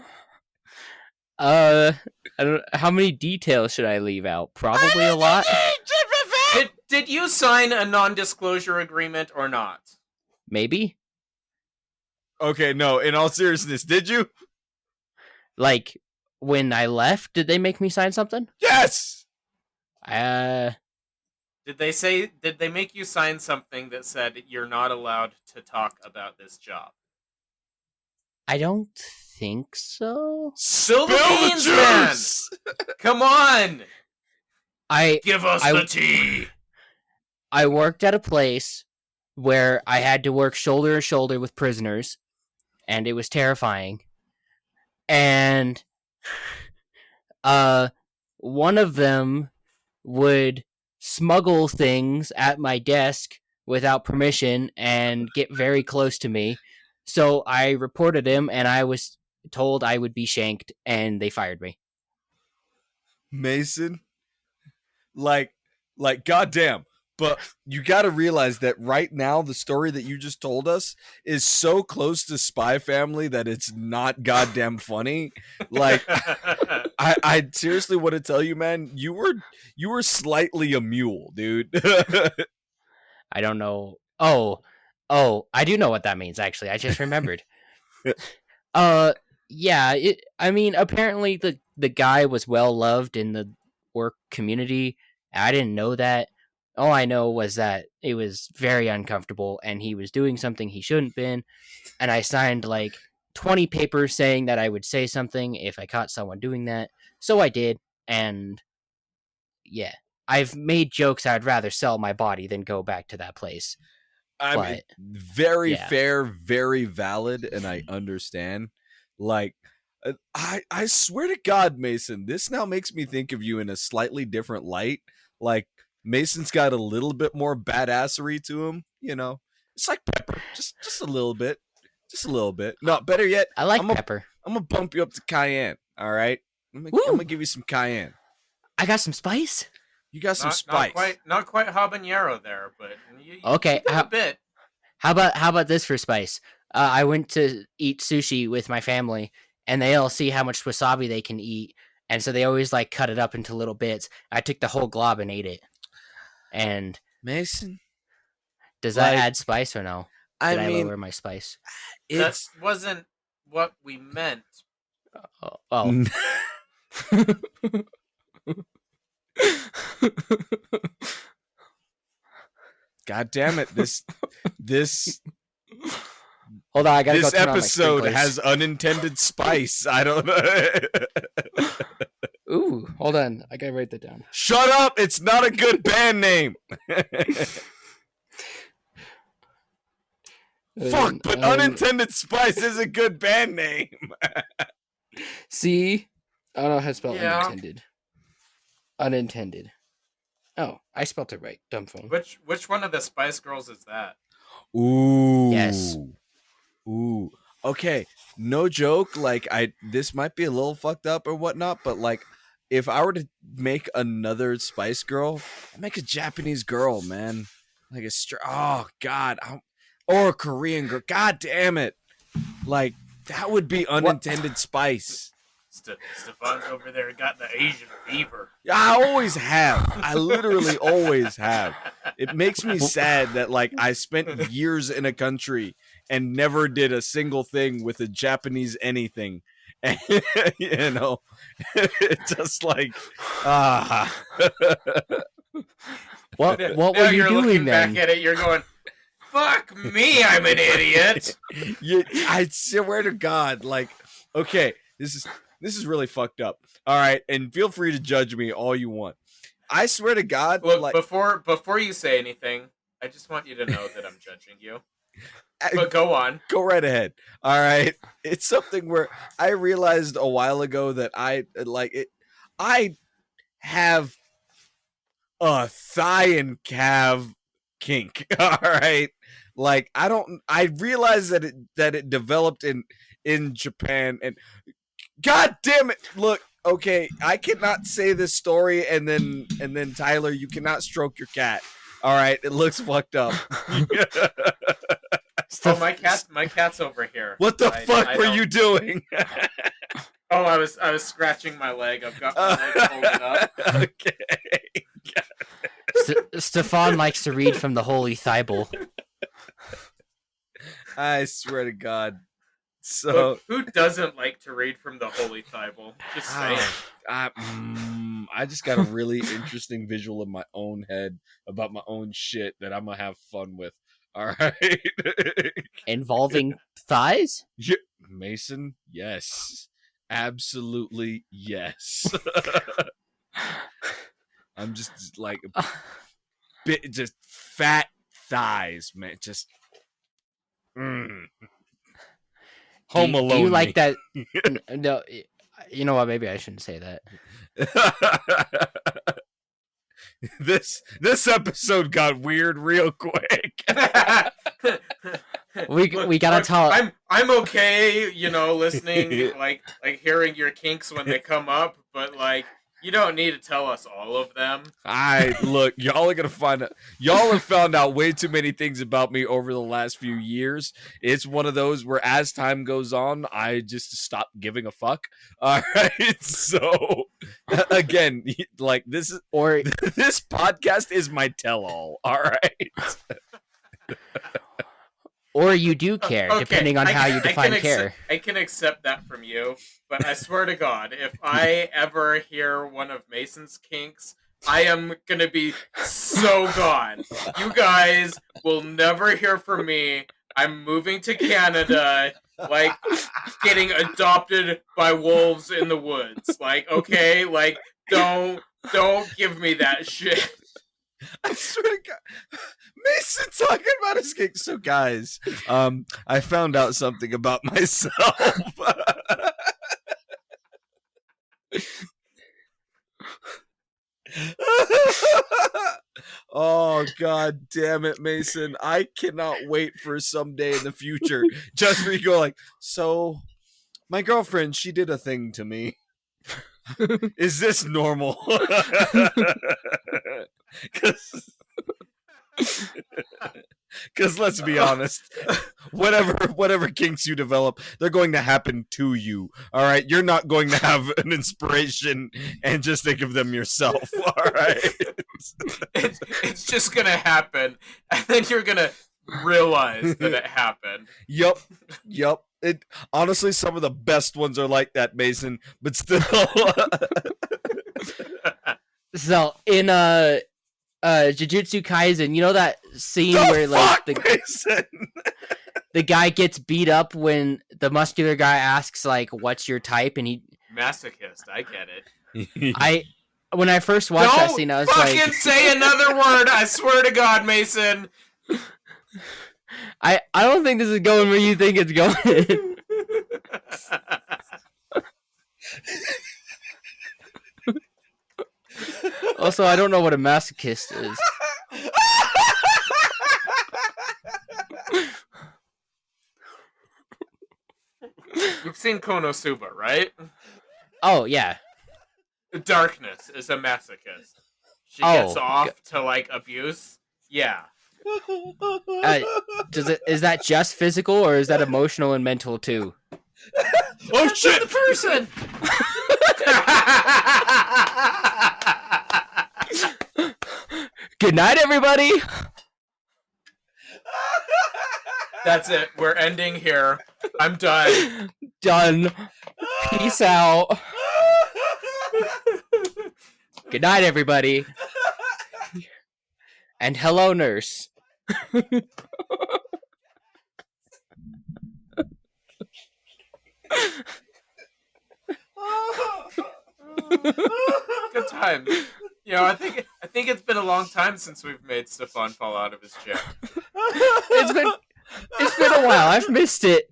I don't. How many details should I leave out? Probably a lot. Did you sign a non-disclosure agreement or not? Maybe. Okay, no, in all seriousness, did you? Like, when I left, did they make me sign something? Yes! Did they make you sign something that said you're not allowed to talk about this job? I don't think so. Spill the beans, man! Come on! Give us the tea! I worked at a place where I had to work shoulder to shoulder with prisoners, and it was terrifying. And one of them would smuggle things at my desk without permission and get very close to me. So I reported him, and I was told I would be shanked, and they fired me. Mason, like, goddamn. But you got to realize that right now, the story that you just told us is so close to Spy Family that it's not goddamn funny. Like, I seriously want to tell you, man, you were slightly a mule, dude. I don't know. Oh, I do know what that means, actually. I just remembered. Yeah, I mean, apparently the guy was well loved in the work community. I didn't know that. All I know was that it was very uncomfortable and he was doing something he shouldn't been. And I signed like 20 papers saying that I would say something if I caught someone doing that. So I did. And yeah, I've made jokes I'd rather sell my body than go back to that place. I mean, very fair, very valid, and I understand. Like, I swear to God, Mason, this now makes me think of you in a slightly different light. Like, Mason's got a little bit more badassery to him, you know. It's like Pepper, just a little bit, No, better yet, I like Pepper. I'm gonna bump you up to Cayenne. All right, I'm gonna give you some Cayenne. I got some spice. You got some spice. Not quite habanero there, but you okay. a bit. How about this for spice? I went to eat sushi with my family, and they all see how much wasabi they can eat, and so they always like cut it up into little bits. I took the whole glob and ate it. And Mason, does that add spice or no? Did I mean, lower my spice? That wasn't what we meant. Oh. God damn it! This Hold on, I gotta this go turn episode on my has unintended spice. I don't know. Ooh, hold on, I gotta write that down. Shut up! It's not a good band name. Fuck, but Unintended Spice is a good band name. See, I don't know how to spell unintended. Unintended. Oh, I spelled it right. Dumb phone. Which one of the Spice Girls is that? Ooh. Yes. Ooh. Okay. No joke. Like, this might be a little fucked up or whatnot, but like, if I were to make another Spice Girl, I'd make a Japanese girl, man. Like oh god, or a Korean girl. God damn it! Like, that would be unintended spice. Stefan's over there got the Asian fever. I always have. I literally always have. It makes me sad that like I spent years in a country and never did a single thing with a Japanese anything. And, you know, it's just like What were you doing then? Back at it, you're going, fuck me, I'm an idiot. I swear to God, like, okay, this is this is really fucked up. All right, and feel free to judge me all you want. I swear to God, Look, like, before you say anything, I just want you to know that I'm judging you. But go on. Go right ahead. All right. It's something where I realized a while ago that I like it. I have a thigh and calf kink. All right. Like I realized that it developed in Japan, and God damn it. Look, okay, I cannot say this story and then Tyler, you cannot stroke your cat. All right, it looks fucked up. Oh, my cat's over here. What the fuck were you doing? Oh, I was scratching my leg. I've got my leg folded up. Okay. Stefan likes to read from the Holy Bible. I swear to God. So look, who doesn't like to read from the Holy Bible? Just saying. I just got a really interesting visual in my own head about my own shit that I'm gonna have fun with. All right. Involving thighs? Yeah, Mason, yes. Absolutely yes. I'm just like just fat thighs, man. Just Home Alone. Do you like me. that? No, you know what? Maybe I shouldn't say that. This episode got weird real quick. We gotta tell. I'm okay, listening, like hearing your kinks when they come up, but like you don't need to tell us all of them. Look, y'all are gonna find out. Y'all have found out way too many things about me over the last few years. It's one of those where, as time goes on, I just stop giving a fuck. All right, so again, like this podcast is my tell-all. All right. Or you do care, Okay, depending on how you define care. I can accept that from you, but I swear to God, if I ever hear one of Mason's kinks, I am gonna be so gone. You guys will never hear from me. I'm moving to Canada, like getting adopted by wolves in the woods. Like, okay, like don't give me that shit. I swear to God, Mason talking about his kink. So, guys, I found out something about myself. Oh, God damn it, Mason! I cannot wait for someday in the future just for you to go like, so my girlfriend, she did a thing to me. Is this normal? Because let's be honest, whatever kinks you develop, they're going to happen to you. All right, you're not going to have an inspiration and just think of them yourself. All right, it's just gonna happen, and then you're gonna realize that it happened. Yup. It honestly, some of the best ones are like that, Mason. But still. So in Jujutsu Kaisen, you know that scene where like the guy gets beat up when the muscular guy asks like, "What's your type?" and he masochist. I get it. When I first watched that scene, I was like, "Don't fucking say another word! I swear to God, Mason." I don't think this is going where you think it's going. Also, I don't know what a masochist is. You've seen Konosuba, right? Oh, yeah. Darkness is a masochist. She gets off to like abuse. Yeah. Is that just physical or is that emotional and mental too? Oh shit! The person. Good night, everybody. That's it. We're ending here. I'm done. Done. Peace out. Good night, everybody. And hello, nurse. Good times. You know, I think it's been a long time since we've made Stefan fall out of his chair. It's been a while. I've missed it.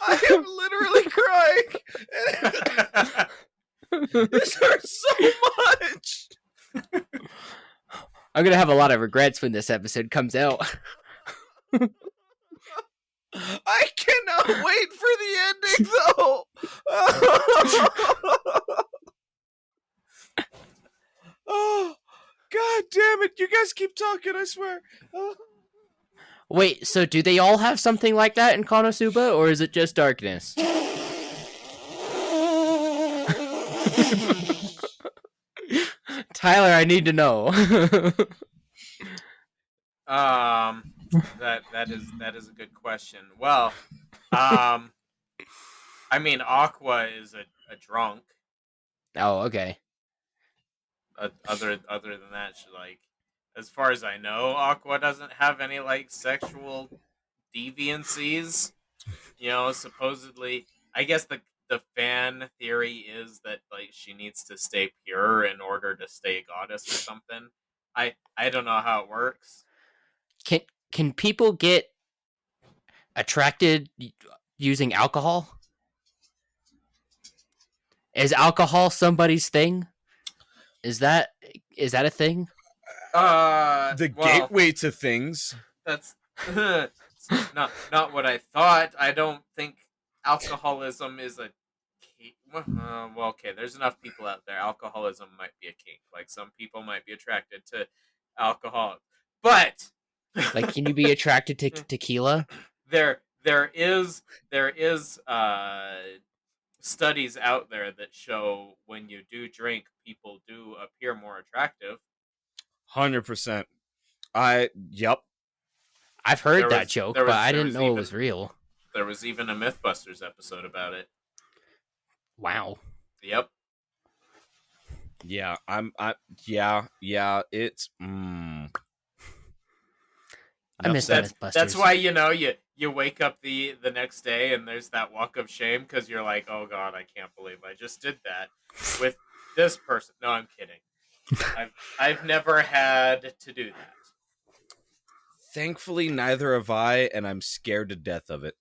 I am literally crying. This hurts so much. I'm gonna have a lot of regrets when this episode comes out. I cannot wait for the ending, though. Oh, God damn it. You guys keep talking, I swear. Wait, so do they all have something like that in Konosuba, or is it just darkness? Tyler, I need to know. That is a good question. Well, I mean, Aqua is a drunk. Oh, okay. Other than that, she, like, as far as I know, Aqua doesn't have any like sexual deviancies. You know, supposedly, I guess the fan theory is that like she needs to stay pure in order to stay a goddess or something. I don't know how it works. Can people get attracted using alcohol? Is alcohol somebody's thing? Is that a thing? Gateway to things. That's not what I thought. I don't think alcoholism is a kink. Well, okay, there's enough people out there. Alcoholism might be a kink. Like, some people might be attracted to alcohol, but Like, can you be attracted to tequila? there is studies out there that show when you do drink, people do appear more attractive. 100%. Yep. I've heard that joke, but I didn't know it was real. There was even a Mythbusters episode about it. Wow. Yep. Yeah, it's I miss that Mythbusters. That's why, you know, you wake up the next day and there's that walk of shame because you're like, oh god, I can't believe I just did that with this person. No, I'm kidding. I've never had to do that. Thankfully, neither have I, and I'm scared to death of it.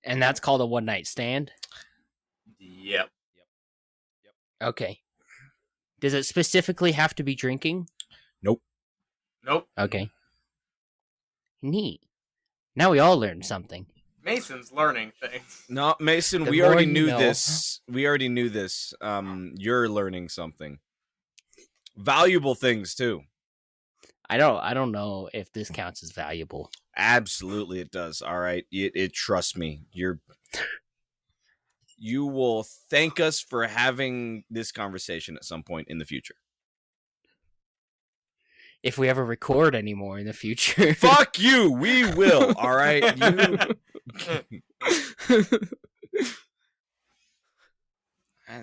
And that's called a one-night stand? Yep. Okay. Does it specifically have to be drinking? Nope. Okay. Neat. Now we all learned something. Mason's learning things. No, Mason, The we more already you knew know. this. We already knew this. You're learning something. Valuable things, too. I don't know if this counts as valuable. Absolutely, it does. All right, it trust me. You will thank us for having this conversation at some point in the future. If we ever record anymore in the future. Fuck you. We will. All right.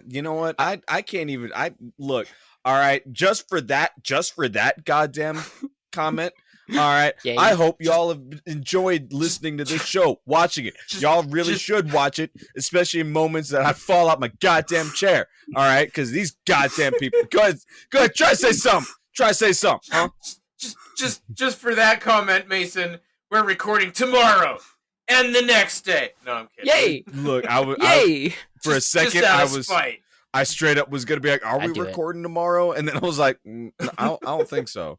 You know what? I can't even. Look. All right. Just for that goddamn comment. All right. Yeah, I hope y'all have enjoyed listening to this show, watching it. Y'all really should watch it, especially in moments that I fall out my goddamn chair. All right, because these goddamn people. Go ahead. Try to say something. Huh? Just for that comment, Mason. We're recording tomorrow and the next day. No, I'm kidding. Yay! Look, Yay! For a second, I straight up was gonna be like, "Are we recording tomorrow?" And then I was like, I don't think so.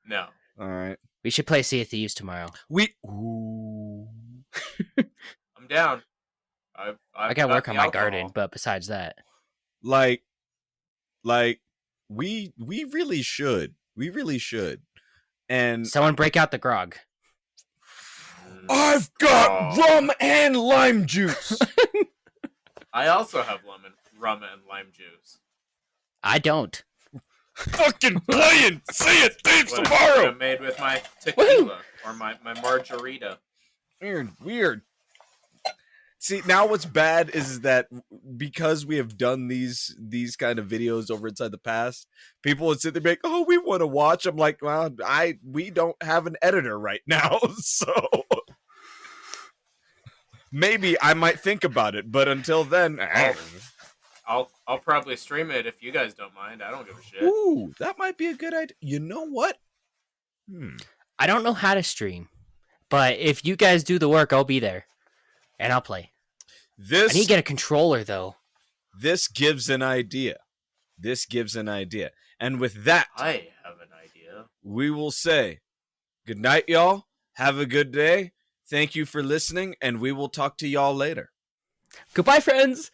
No. All right. We should play Sea of Thieves tomorrow. Ooh. I'm down. I gotta work on my garden, but besides that, like, we really should. We really should. And someone break out the grog. I've got rum and lime juice. I also have rum and lime juice. I don't. Fucking playing. See it, Thieves tomorrow. I'm made with my tequila or my margarita. Weird. See, now what's bad is that because we have done these kind of videos over inside the past, people would sit there and be like, "Oh, we want to watch." I'm like, "Well, we don't have an editor right now, so maybe I might think about it." But until then, I'll probably stream it if you guys don't mind. I don't give a shit. ooh, that might be a good idea. You know what? I don't know how to stream, but if you guys do the work, I'll be there and I'll play. I need to get a controller though. This gives an idea. And with that, I have an idea. we will say good night, y'all. Have a good day. Thank you for listening, and we will talk to y'all later. Goodbye, friends.